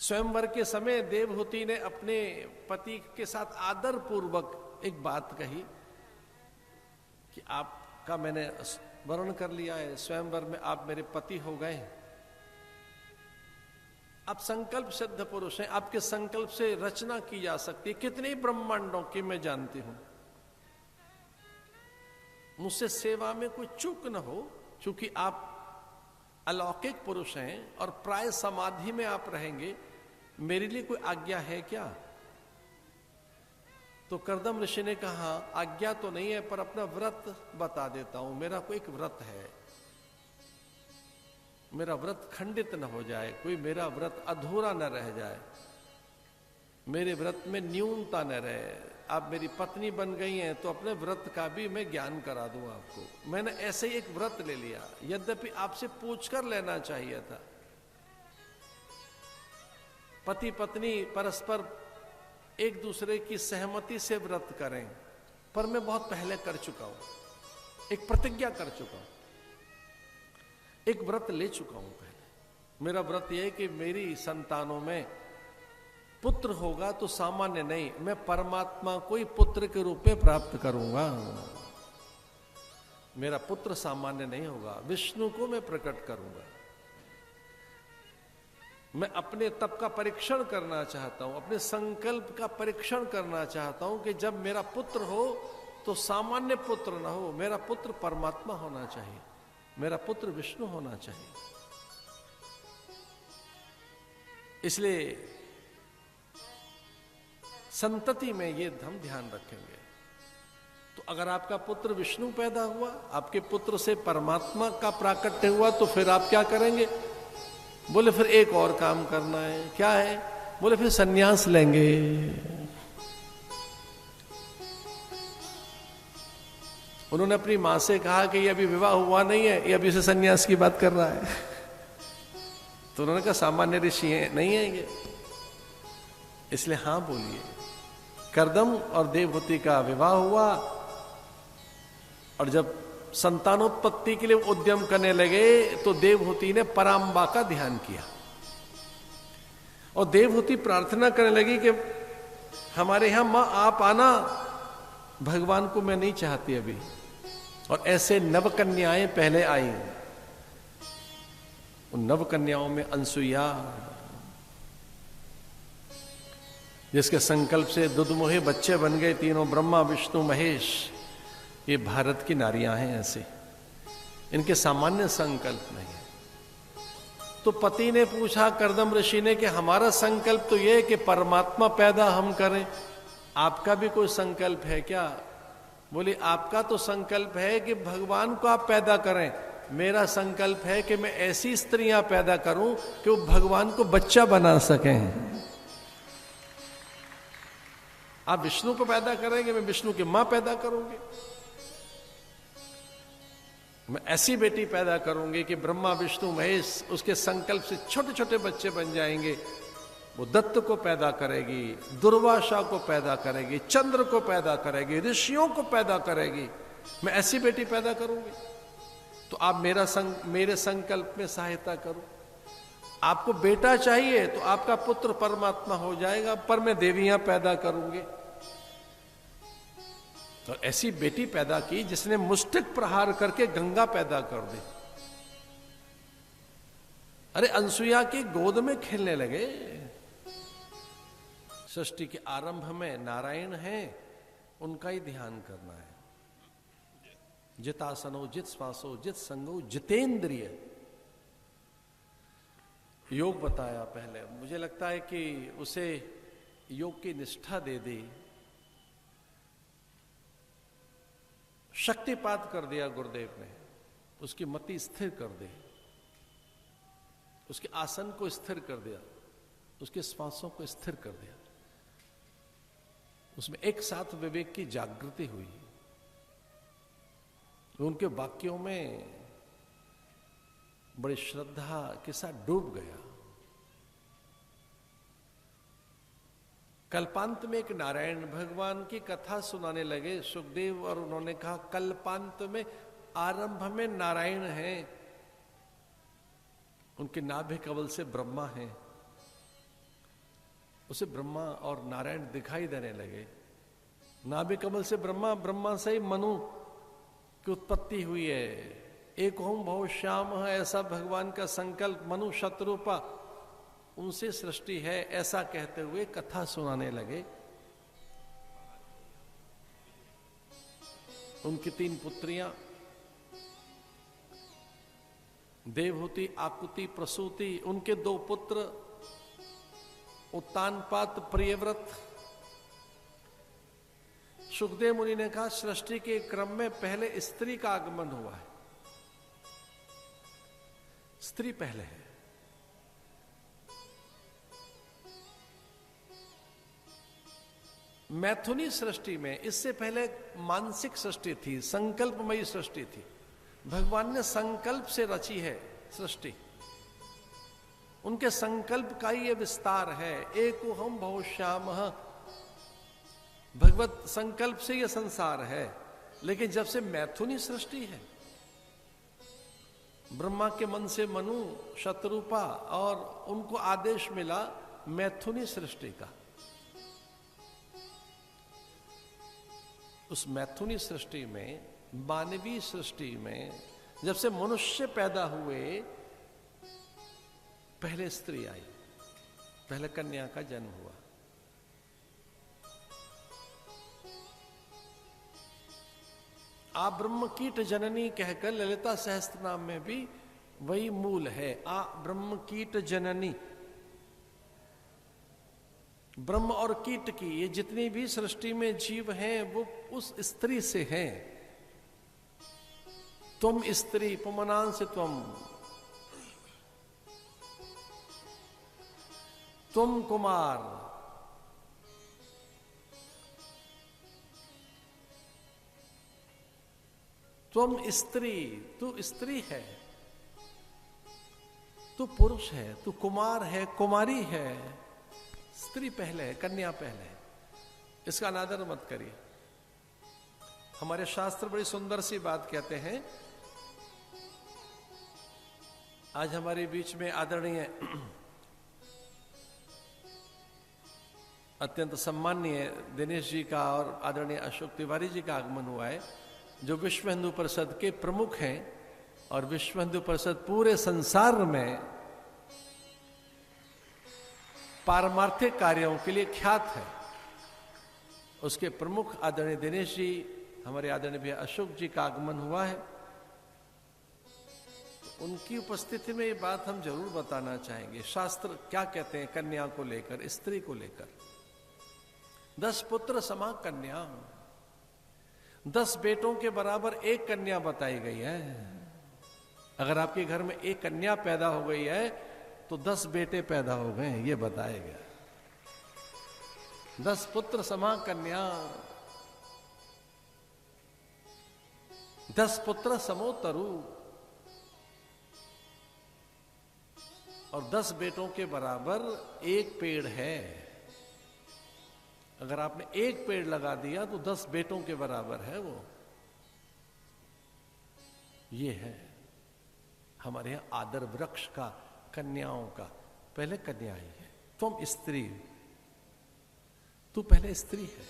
स्वयंवर के समय देवहूति ने अपने पति के साथ आदर पूर्वक एक बात कही कि आपका मैंने वर्ण कर लिया है, स्वयंवर में आप मेरे पति हो गए। आप संकल्प सिद्ध पुरुष हैं, आपके संकल्प से रचना की जा सकती है कितने ब्रह्मांडों की मैं जानती हूं। मुझसे सेवा में कोई चूक न हो, क्योंकि आप अलौकिक पुरुष हैं और प्राय समाधि में आप रहेंगे, मेरे लिए कोई आज्ञा है क्या? तो कर्दम ऋषि ने कहा आज्ञा तो नहीं है, पर अपना व्रत बता देता हूं। मेरा कोई एक व्रत है, मेरा व्रत खंडित न हो जाए, कोई मेरा व्रत अधूरा न रह जाए, मेरे व्रत में न्यूनता न रहे। आप मेरी पत्नी बन गई हैं तो अपने व्रत का भी मैं ज्ञान करा दूं आपको। मैंने ऐसे ही एक व्रत ले लिया, यद्यपि आपसे पूछकर लेना चाहिए था। पति पत्नी परस्पर एक दूसरे की सहमति से व्रत करें, पर मैं बहुत पहले कर चुका हूं, एक प्रतिज्ञा कर चुका हूं, एक व्रत ले चुका हूं पहले। मेरा व्रत यह है कि मेरी संतानों में पुत्र होगा तो सामान्य नहीं, मैं परमात्मा को ही पुत्र के रूप में प्राप्त करूंगा। मेरा पुत्र सामान्य नहीं होगा, विष्णु को मैं प्रकट करूंगा। मैं अपने तप का परीक्षण करना चाहता हूं, अपने संकल्प का परीक्षण करना चाहता हूं कि जब मेरा पुत्र हो तो सामान्य पुत्र ना हो, मेरा पुत्र परमात्मा होना चाहिए, मेरा पुत्र विष्णु होना चाहिए। इसलिए संतति में ये हम ध्यान रखेंगे। तो अगर आपका पुत्र विष्णु पैदा हुआ, आपके पुत्र से परमात्मा का प्राकट्य हुआ, तो फिर आप क्या करेंगे? बोले फिर एक और काम करना है। क्या है? बोले फिर सन्यास लेंगे। उन्होंने अपनी मां से कहा कि ये अभी विवाह हुआ नहीं है, ये अभी से सन्यास की बात कर रहा है। तो उन्होंने कहा सामान्य ऋषि हैं, नहीं है ये, इसलिए हां बोलिए। कर्दम और देवहूति का विवाह हुआ और जब संतानोत्पत्ति के लिए उद्यम करने लगे तो देवहूति ने पराम्बा का ध्यान किया और देवहूति प्रार्थना करने लगी कि हमारे यहां मां आप आना, भगवान को मैं नहीं चाहती अभी। और ऐसे नवकन्याएं पहले आई, उन नवकन्याओं में अनसुईया, जिसके संकल्प से दुधमुहे बच्चे बन गए तीनों, ब्रह्मा विष्णु महेश। ये भारत की नारियां हैं ऐसे, इनके सामान्य संकल्प नहीं है। तो पति ने पूछा कर्दम ऋषि ने कि हमारा संकल्प तो यह है कि परमात्मा पैदा हम करें, आपका भी कोई संकल्प है क्या? बोले आपका तो संकल्प है कि भगवान को आप पैदा करें, मेरा संकल्प है कि मैं ऐसी स्त्रियां पैदा करूं कि वो भगवान को बच्चा बना सकें। आप विष्णु को पैदा करेंगे, मैं विष्णु की मां पैदा करूंगी। मैं ऐसी बेटी पैदा करूंगी कि ब्रह्मा विष्णु महेश उसके संकल्प से छोटे छोटे बच्चे बन जाएंगे। वो दत्त को पैदा करेगी, दुर्वासा को पैदा करेगी, चंद्र को पैदा करेगी, ऋषियों को पैदा करेगी। मैं ऐसी बेटी पैदा करूंगी। तो आप मेरे संकल्प में सहायता करो। आपको बेटा चाहिए तो आपका पुत्र परमात्मा हो जाएगा, पर मैं देवियां पैदा करूंगी। तो ऐसी बेटी पैदा की जिसने मुष्टिक प्रहार करके गंगा पैदा कर दी। अरे अनसुईया की गोद में खेलने लगे। सृष्टि के आरंभ में नारायण हैं, उनका ही ध्यान करना है। जितासनो जित श्वासो जित संगो जितेंद्रिय। योग बताया पहले, मुझे लगता है कि उसे योग की निष्ठा दे दी, शक्तिपात कर दिया गुरुदेव ने, उसकी मति स्थिर कर दी, उसके आसन को स्थिर कर दिया, उसके श्वासों को स्थिर कर दिया। उसमें एक साथ विवेक की जागृति हुई। उनके वाक्यों में बड़ी श्रद्धा के साथ डूब गया। कल्पांत में एक नारायण भगवान की कथा सुनाने लगे सुखदेव, और उन्होंने कहा कल्पांत में आरंभ में नारायण हैं, उनके नाभि कवल से ब्रह्मा हैं, उसे ब्रह्मा और नारायण दिखाई देने लगे। नाभि कमल से ब्रह्मा, ब्रह्मा से ही मनु की उत्पत्ति हुई है। एक ओम बहु श्याम है, ऐसा भगवान का संकल्प मनु शतरूपा उनसे सृष्टि है, ऐसा कहते हुए कथा सुनाने लगे। उनकी 3 पुत्रियां देवहूति, आकुति, प्रसूति, उनके 2 पुत्र उत्तानपाद, प्रियव्रत। सुखदेव मुनि ने कहा सृष्टि के क्रम में पहले स्त्री का आगमन हुआ है, स्त्री पहले है। मैथुनी सृष्टि में इससे पहले मानसिक सृष्टि थी, संकल्पमयी सृष्टि थी। भगवान ने संकल्प से रची है सृष्टि, उनके संकल्प का ही ये विस्तार है। एको हम बहु श्याम, भगवत संकल्प से ये संसार है। लेकिन जब से मैथुनी सृष्टि है, ब्रह्मा के मन से मनु शतरूपा, और उनको आदेश मिला मैथुनी सृष्टि का। उस मैथुनी सृष्टि में, मानवीय सृष्टि में, जब से मनुष्य पैदा हुए पहले स्त्री आई, पहले कन्या का जन्म हुआ। आ ब्रह्म कीट जननी कहकर ललिता सहस्त्र नाम में भी वही मूल है। आ ब्रह्म कीट जननी, ब्रह्म और कीट की ये जितनी भी सृष्टि में जीव हैं वो उस स्त्री से हैं। तुम स्त्री, पुमनांस तुम कुमार, तुम स्त्री, तू स्त्री है, तू पुरुष है, तू कुमार है, कुमारी है। स्त्री पहले है, कन्या पहले है। इसका अनादर मत करिए। हमारे शास्त्र बड़ी सुंदर सी बात कहते हैं। आज हमारे बीच में आदरणीय अत्यंत सम्माननीय दिनेश जी का और आदरणीय अशोक तिवारी जी का आगमन हुआ है, जो विश्व हिंदू परिषद के प्रमुख हैं और विश्व हिंदू परिषद पूरे संसार में पारमार्थिक कार्यों के लिए ख्यात है। उसके प्रमुख आदरणीय दिनेश जी, हमारे आदरणीय भैया अशोक जी का आगमन हुआ है। उनकी उपस्थिति में ये बात हम जरूर बताना चाहेंगे। शास्त्र क्या कहते हैं कन्या को लेकर, स्त्री को लेकर? 10 पुत्र समा कन्या, 10 बेटों के बराबर एक कन्या बताई गई है। अगर आपके घर में एक कन्या पैदा हो गई है तो 10 बेटे पैदा हो गए, ये बताया गया। 10 पुत्र समा कन्या, 10 पुत्र समो तरु, और 10 बेटों के बराबर एक पेड़ है। अगर आपने एक पेड़ लगा दिया तो 10 बेटों के बराबर है वो। ये है हमारे यहां आदर वृक्ष का, कन्याओं का। पहले कन्या ही है। तुम स्त्री, तू पहले स्त्री है।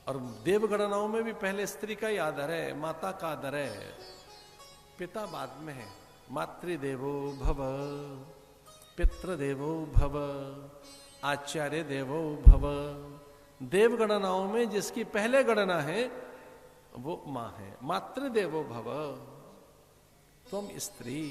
और देवगणनाओं में भी पहले स्त्री का ही आदर है, माता का आदर है, पिता बाद में है। मातृदेवो भव, पितृदेवो भव, आचार्य देवो भव। देवगणनाओं में जिसकी पहले गणना है वो मां है। मातृदेवो भव, तुम स्त्री।